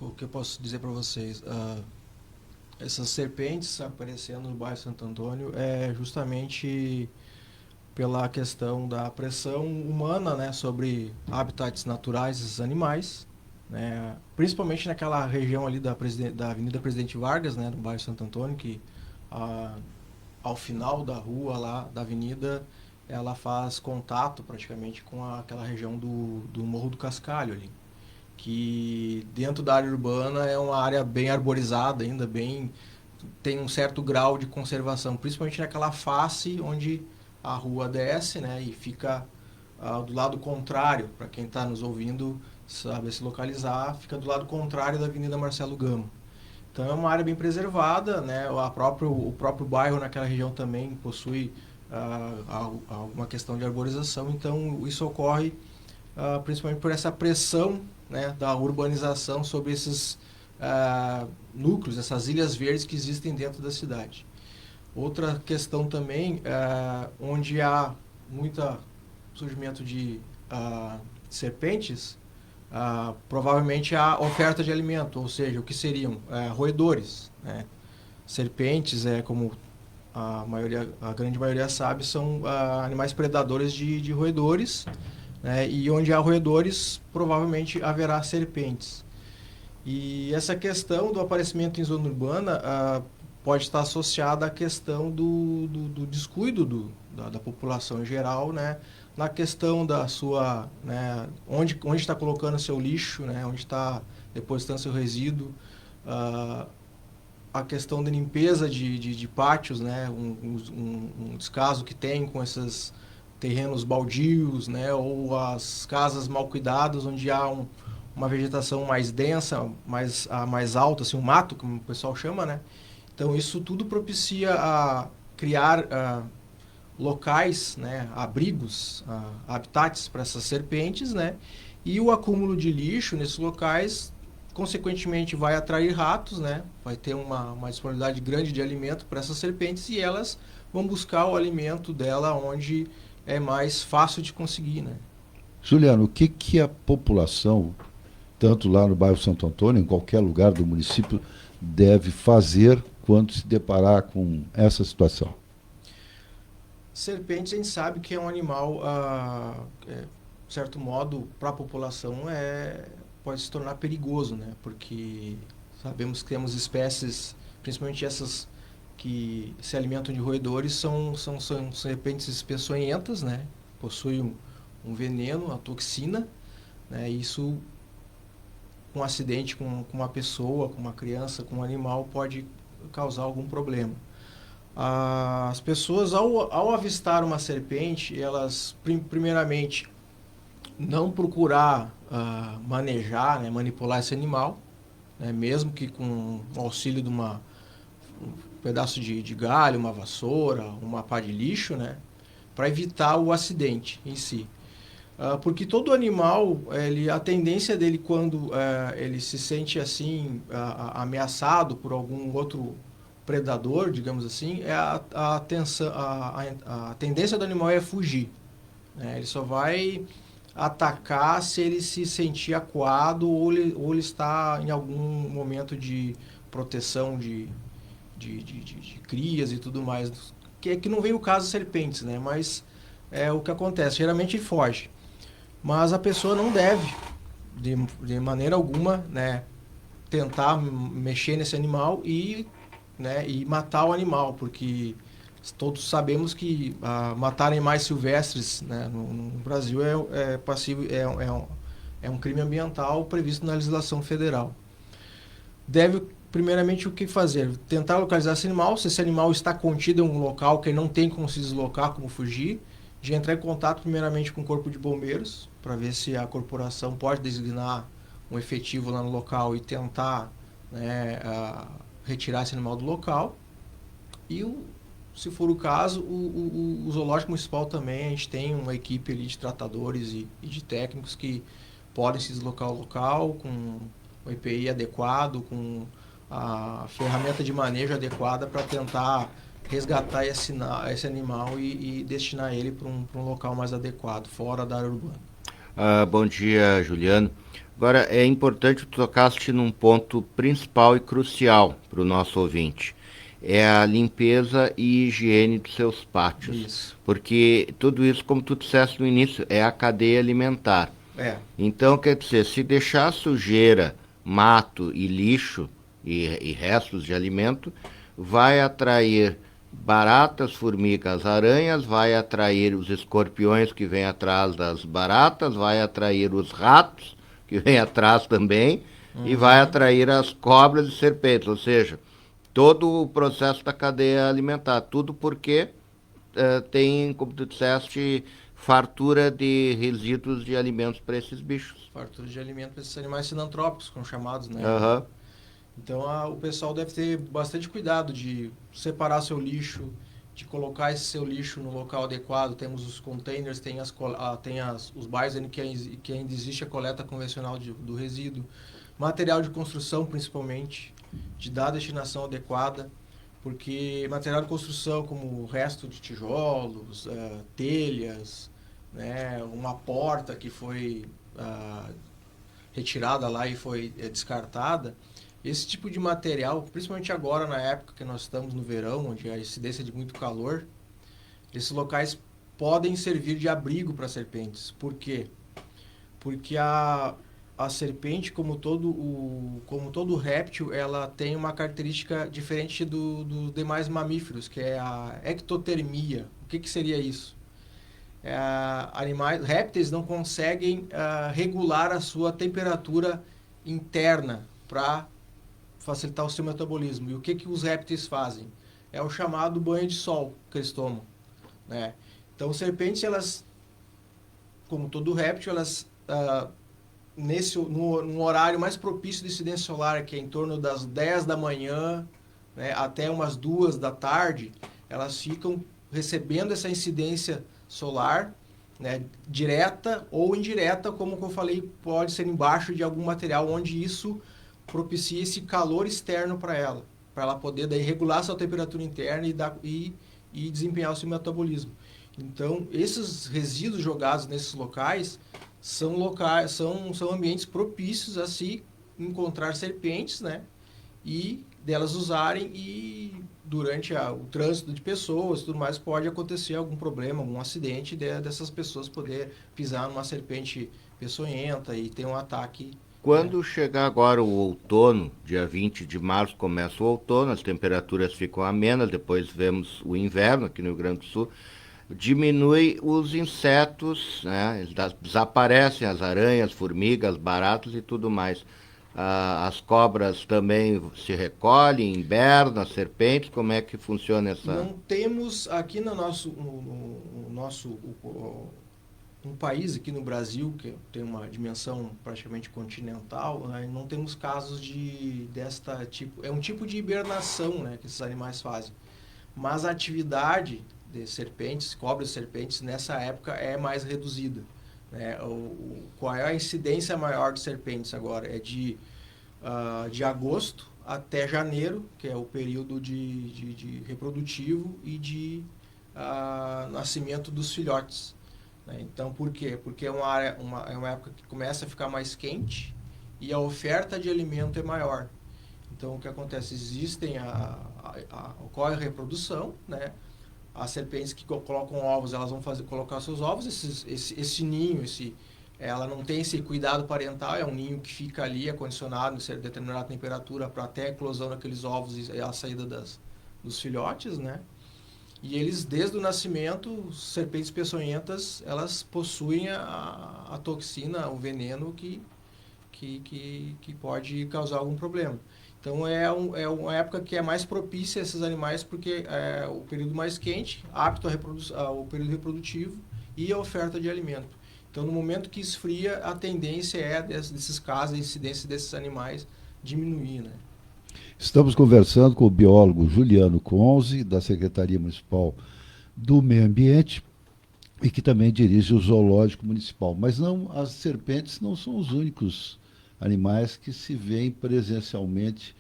O que eu posso dizer para vocês? Essas serpentes aparecendo no bairro Santo Antônio é justamente pela questão da pressão humana, né, sobre habitats naturais desses animais, né, principalmente naquela região ali da Avenida Presidente Vargas, né, no bairro Santo Antônio, que ah, ao final da rua lá da avenida ela faz contato praticamente com aquela região do Morro do Cascalho ali, que dentro da área urbana é uma área bem arborizada ainda, bem tem um certo grau de conservação, principalmente naquela face onde a rua desce, né, e fica do lado contrário, para quem está nos ouvindo saber se localizar, fica do lado contrário da Avenida Marcelo Gama. Então é uma área bem preservada, né, o próprio bairro naquela região também possui uma questão de arborização, então isso ocorre principalmente por essa pressão, né, da urbanização sobre esses núcleos, essas ilhas verdes que existem dentro da cidade. Outra questão também, onde há muito surgimento de serpentes, provavelmente há oferta de alimento, ou seja, o que seriam roedores, né? Serpentes, como a grande maioria sabe, são animais predadores de roedores, né? E onde há roedores, provavelmente haverá serpentes. E essa questão do aparecimento em zona urbana pode estar associada à questão do descuido da população em geral, né? Na questão da sua, né, onde está colocando seu lixo, né? Onde está depositando seu resíduo, a questão da limpeza de pátios, né? Um descaso que tem com esses terrenos baldios, né? Ou as casas mal cuidadas, onde há uma vegetação mais densa, mais alta, assim, um mato, como o pessoal chama, né? Então isso tudo propicia a criar locais, né, abrigos, habitats para essas serpentes, né? E o acúmulo de lixo nesses locais, consequentemente, vai atrair ratos, né? Vai ter uma disponibilidade grande de alimento para essas serpentes e elas vão buscar o alimento dela onde é mais fácil de conseguir, né? Juliano, o que a população, tanto lá no bairro Santo Antônio, em qualquer lugar do município, deve fazer quando se deparar com essa situação? Serpentes, a gente sabe que é um animal, de certo modo, para a população pode se tornar perigoso, né? Porque sabemos que temos espécies, principalmente essas que se alimentam de roedores, são serpentes peçonhentas, né? Possuem um veneno, uma toxina, né? Isso, com um acidente com uma pessoa, com uma criança, com um animal, pode causar algum problema. As pessoas, ao avistar uma serpente, elas, primeiramente, não procurar manejar, né, manipular esse animal, né, mesmo que com o auxílio de um pedaço de galho, uma vassoura, uma pá de lixo, né, para evitar o acidente em si. Porque todo animal, a tendência dele quando ele se sente assim ameaçado por algum outro predador, digamos assim, a tendência do animal é fugir, né? Ele só vai atacar se ele se sentir acuado ou ele está em algum momento de proteção de crias e tudo mais. Que não vem o caso de serpentes, né? Mas é o que acontece. Geralmente foge. Mas a pessoa não deve, de maneira alguma, né, tentar mexer nesse animal né, e matar o animal, porque todos sabemos que matar animais silvestres, né, no Brasil é passivo, é um crime ambiental previsto na legislação federal. Deve, primeiramente, o que fazer? Tentar localizar esse animal. Se esse animal está contido em um local que ele não tem como se deslocar, como fugir, de entrar em contato primeiramente com o corpo de bombeiros, para ver se a corporação pode designar um efetivo lá no local e tentar, né, retirar esse animal do local. E, se for o caso, o zoológico municipal também, a gente tem uma equipe ali de tratadores e de técnicos que podem se deslocar ao local com o EPI adequado, com a ferramenta de manejo adequada para tentar resgatar esse animal e destinar ele para um local mais adequado, fora da área urbana. Bom dia, Juliano. Agora, é importante tu tocaste num ponto principal e crucial para o nosso ouvinte. É a limpeza e higiene dos seus pátios. Isso. Porque tudo isso, como tu disseste no início, é a cadeia alimentar. É, Então, quer dizer, se deixar sujeira, mato e lixo e restos de alimento, vai atrair baratas, formigas, aranhas, vai atrair os escorpiões que vêm atrás das baratas, vai atrair os ratos que vêm atrás também e vai atrair as cobras e serpentes, ou seja, todo o processo da cadeia alimentar, tudo porque tem, como tu disseste, fartura de resíduos de alimentos para esses bichos. fartura de alimento para esses animais sinantrópicos, como chamados, né? Aham. Então o pessoal deve ter bastante cuidado de separar seu lixo, de colocar esse seu lixo no local adequado. Temos os containers, os bairros que ainda existe a coleta convencional do resíduo. Material de construção, principalmente, de dar a destinação adequada, porque material de construção como o resto de tijolos, telhas, né, uma porta que foi retirada lá e foi descartada, esse tipo de material, principalmente agora na época que nós estamos no verão, onde a incidência é de muito calor, esses locais podem servir de abrigo para serpentes. Por quê? Porque a serpente, como todo réptil, ela tem uma característica diferente dos demais mamíferos, que é a ectotermia. O que seria isso? Répteis não conseguem regular a sua temperatura interna para facilitar o seu metabolismo. E o que os répteis fazem? É o chamado banho de sol que eles tomam, né? Então, serpentes, elas, como todo réptil, elas no horário mais propício de incidência solar, que é em torno das 10 da manhã, né, até umas 2 da tarde, elas ficam recebendo essa incidência solar, né, direta ou indireta, como eu falei, pode ser embaixo de algum material onde isso propicia esse calor externo para ela poder daí regular sua temperatura interna e desempenhar o seu metabolismo. Então, esses resíduos jogados nesses locais são ambientes propícios a se encontrar serpentes, né? E delas usarem, e durante o trânsito de pessoas e tudo mais pode acontecer algum problema, algum acidente dessas pessoas poder pisar numa serpente peçonhenta e ter um ataque. Quando chegar agora o outono, dia 20 de março começa o outono, as temperaturas ficam amenas, depois vemos o inverno aqui no Rio Grande do Sul, diminui os insetos, né? Desaparecem as aranhas, formigas, baratas e tudo mais. As cobras também se recolhem, invernam, as serpentes, como é que funciona essa... Não temos aqui no nosso um país aqui no Brasil que tem uma dimensão praticamente continental, né, não temos casos desta tipo. É um tipo de hibernação, né, que esses animais fazem. Mas a atividade de serpentes, cobras e serpentes, nessa época é mais reduzida, né? Qual é a incidência maior de serpentes agora? É de agosto até janeiro, que é o período de reprodutivo e de nascimento dos filhotes. Né? Então, por quê? Porque é uma época que começa a ficar mais quente e a oferta de alimento é maior. Então, o que acontece? Ocorre a reprodução, né? As serpentes que colocam ovos, elas vão colocar seus ovos, esse ninho, ela não tem esse cuidado parental, é um ninho que fica ali acondicionado em determinada temperatura para até a eclosão daqueles ovos e a saída dos filhotes, né? E eles, desde o nascimento, serpentes peçonhentas, elas possuem a toxina, o veneno que pode causar algum problema. Então, é uma época que é mais propícia a esses animais, porque é o período mais quente, apto ao período reprodutivo e a oferta de alimento. Então, no momento que esfria, a tendência é desses casos, a incidência desses animais diminuir, né? Estamos conversando com o biólogo Juliano Conze, da Secretaria Municipal do Meio Ambiente, e que também dirige o Zoológico Municipal. Mas não, as serpentes não são os únicos animais que se veem presencialmente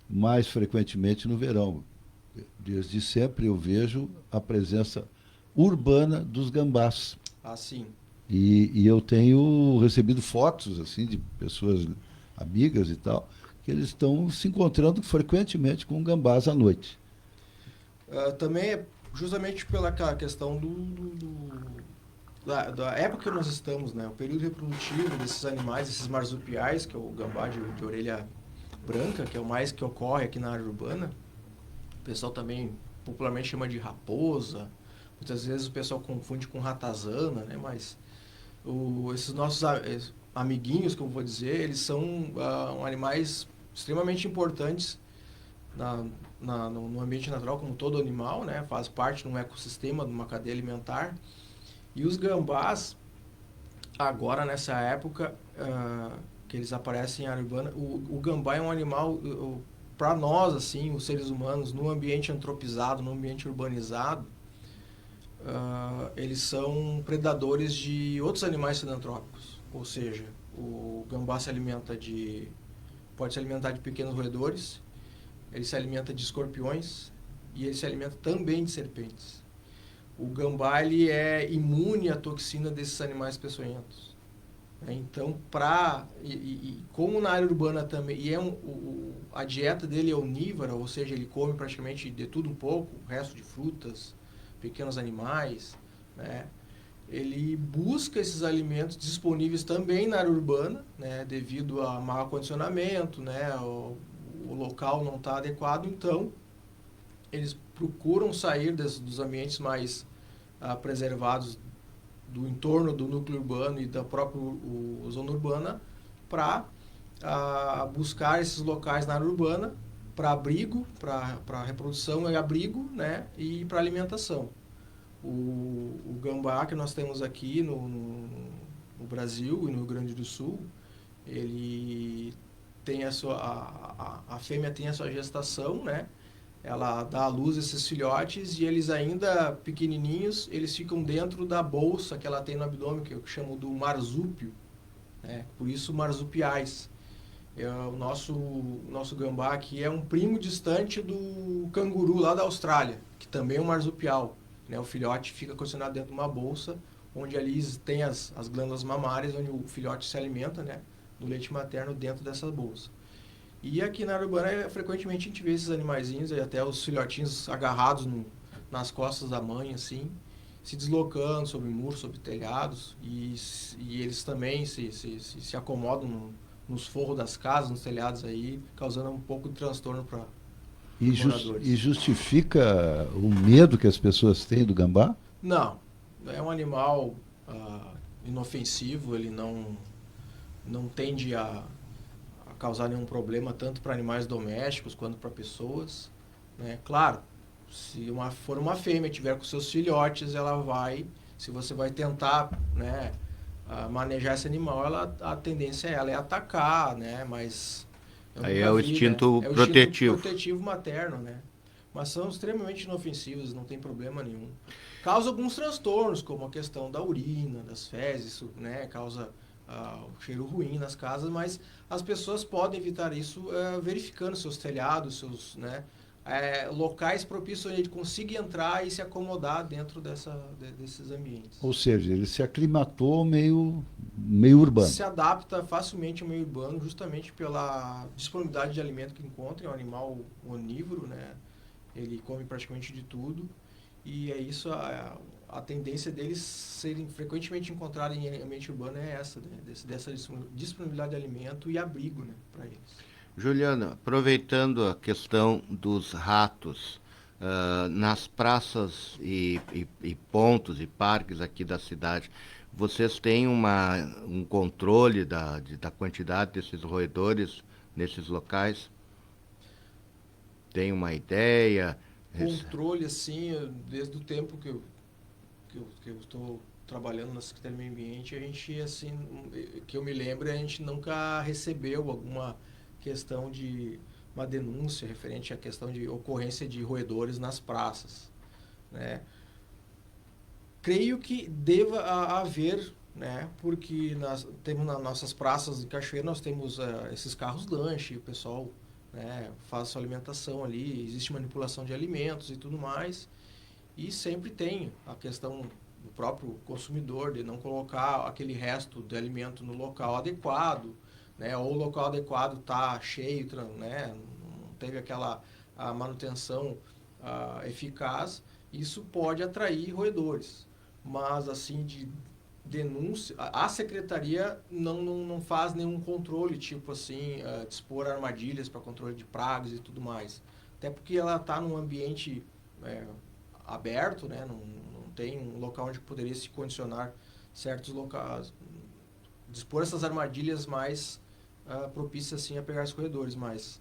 mais frequentemente no verão. Desde sempre eu vejo a presença urbana dos gambás. Assim, E eu tenho recebido fotos assim de pessoas amigas e tal, que eles estão se encontrando frequentemente com gambás à noite. Também é justamente pela questão da época que nós estamos, né? O período reprodutivo desses animais, esses marsupiais, que é o gambá de orelha branca, que é o mais que ocorre aqui na área urbana. O pessoal também popularmente chama de raposa. Muitas vezes o pessoal confunde com ratazana, né? Mas esses nossos amiguinhos, que eu vou dizer, eles são animais extremamente importantes no ambiente natural, como todo animal, né? Faz parte de um ecossistema, de uma cadeia alimentar. E os gambás, agora nessa época que eles aparecem em área urbana, o gambá é um animal, para nós, assim, os seres humanos, no ambiente antropizado, no ambiente urbanizado, eles são predadores de outros animais filantrópicos. Ou seja, o gambá pode se alimentar de pequenos roedores, ele se alimenta de escorpiões e ele se alimenta também de serpentes. O gambá ele é imune à toxina desses animais peçonhentos. Então, como na área urbana também, a dieta dele é onívora, ou seja, ele come praticamente de tudo um pouco, o resto de frutas, pequenos animais, né? Ele busca esses alimentos disponíveis também na área urbana, né? Devido a mau acondicionamento, né? O local não está adequado, então eles procuram sair dos ambientes mais preservados do entorno do núcleo urbano e da própria zona urbana para buscar esses locais na área urbana para abrigo, para reprodução e abrigo, né, e para alimentação. O gambá que nós temos aqui no Brasil e no Rio Grande do Sul, ele tem a fêmea tem a sua gestação, né? Ela dá à luz esses filhotes e eles ainda pequenininhos, eles ficam dentro da bolsa que ela tem no abdômen, que eu chamo do marsúpio, né? Por isso marsupiais. O nosso gambá aqui é um primo distante do canguru lá da Austrália, que também é um marsupial, né? O filhote fica condicionado dentro de uma bolsa, onde ali tem as glândulas mamárias, onde o filhote se alimenta, né, do leite materno dentro dessa bolsa. E aqui na área urbana, frequentemente a gente vê esses animaizinhos, e até os filhotinhos agarrados nas costas da mãe, assim, se deslocando sobre muros, sobre telhados, e eles também se acomodam nos forros das casas, nos telhados aí, causando um pouco de transtorno para os moradores. E justifica o medo que as pessoas têm do gambá? Não, é um animal inofensivo, ele não tende a causar nenhum problema tanto para animais domésticos quanto para pessoas, né? Claro, se for uma fêmea tiver com seus filhotes, se você vai tentar, né, manejar esse animal, a tendência é atacar, né? Mas aí é o instinto protetivo. Instinto protetivo materno, né? Mas são extremamente inofensivos, não tem problema nenhum. Causa alguns transtornos, como a questão da urina, das fezes, isso, né, causa o cheiro ruim nas casas, mas as pessoas podem evitar isso verificando seus telhados, seus, né, locais propícios onde ele consiga entrar e se acomodar dentro desses ambientes. Ou seja, ele se aclimatou ao meio urbano. Se adapta facilmente ao meio urbano, justamente pela disponibilidade de alimento que encontra. É um animal onívoro, né? Ele come praticamente de tudo. E é isso, a tendência deles serem frequentemente encontrados em ambiente urbano é essa, né? Dessa disponibilidade de alimento e abrigo, né, para eles. Juliana, aproveitando a questão dos ratos, nas praças e pontos e parques aqui da cidade, vocês têm um controle da quantidade desses roedores nesses locais? Tem uma ideia? Controle, assim, desde o tempo que eu estou trabalhando na Secretaria do Meio Ambiente, a gente, assim, que eu me lembro, a gente nunca recebeu alguma questão de uma denúncia referente à questão de ocorrência de roedores nas praças, né? Creio que deva haver, né? Porque temos nas nossas praças de Cachoeira, nós temos esses carros lanche, o pessoal, né, faz sua alimentação ali, existe manipulação de alimentos e tudo mais, e sempre tem a questão do próprio consumidor, de não colocar aquele resto de alimento no local adequado, né? Ou o local adequado está cheio, né? Não teve aquela a manutenção eficaz, isso pode atrair roedores. Mas, assim, de denúncia, a secretaria não faz nenhum controle, tipo assim, dispor armadilhas para controle de pragas e tudo mais. Até porque ela está num ambiente aberto, né? Não tem um local onde poderia se condicionar certos locais, dispor essas armadilhas mais propícias assim a pegar os roedores, mas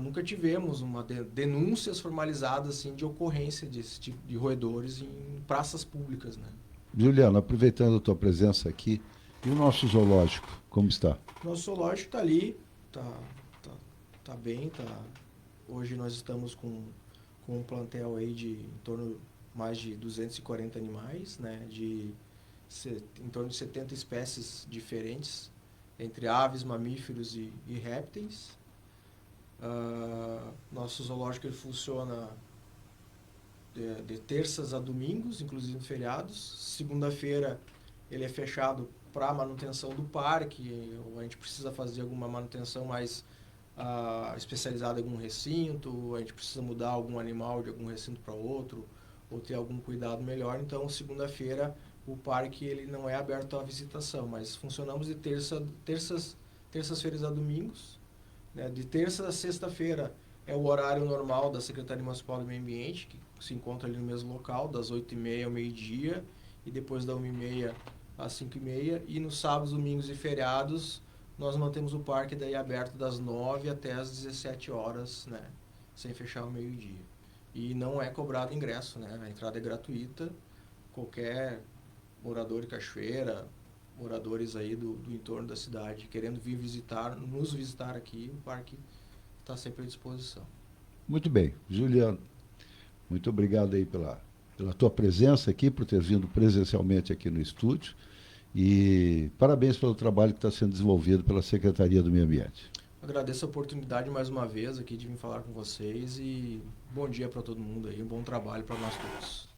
nunca tivemos uma denúncias formalizadas assim de ocorrência desse tipo de roedores em praças públicas, né? Juliano, aproveitando a tua presença aqui, e o nosso zoológico, como está? Nosso zoológico está ali, tá bem, tá. Hoje nós estamos com um plantel aí de em torno mais de 240 animais, né, em torno de 70 espécies diferentes, entre aves, mamíferos e répteis. Nosso zoológico ele funciona de terças a domingos, inclusive feriados. Segunda-feira ele é fechado para manutenção do parque, ou a gente precisa fazer alguma manutenção mais especializada em algum recinto, a gente precisa mudar algum animal de algum recinto para outro, ou ter algum cuidado melhor. Então, segunda-feira, o parque ele não é aberto à visitação, mas funcionamos de terças-feiras a domingos, né? De terça a sexta-feira é o horário normal da Secretaria Municipal do Meio Ambiente, que se encontra ali no mesmo local, das 8h30 ao meio-dia, e depois da 1h30 às 5h30. E nos sábados, domingos e feriados, nós mantemos o parque daí aberto das 9 até as 17 horas, né? Sem fechar ao meio-dia. E não é cobrado ingresso, né? A entrada é gratuita. Qualquer morador de Cachoeira, moradores aí do entorno da cidade, querendo vir nos visitar aqui, o parque está sempre à disposição. Muito bem. Juliano, muito obrigado aí pela tua presença aqui, por ter vindo presencialmente aqui no estúdio. E parabéns pelo trabalho que está sendo desenvolvido pela Secretaria do Meio Ambiente. Agradeço a oportunidade mais uma vez aqui de vir falar com vocês e bom dia para todo mundo aí, um bom trabalho para nós todos.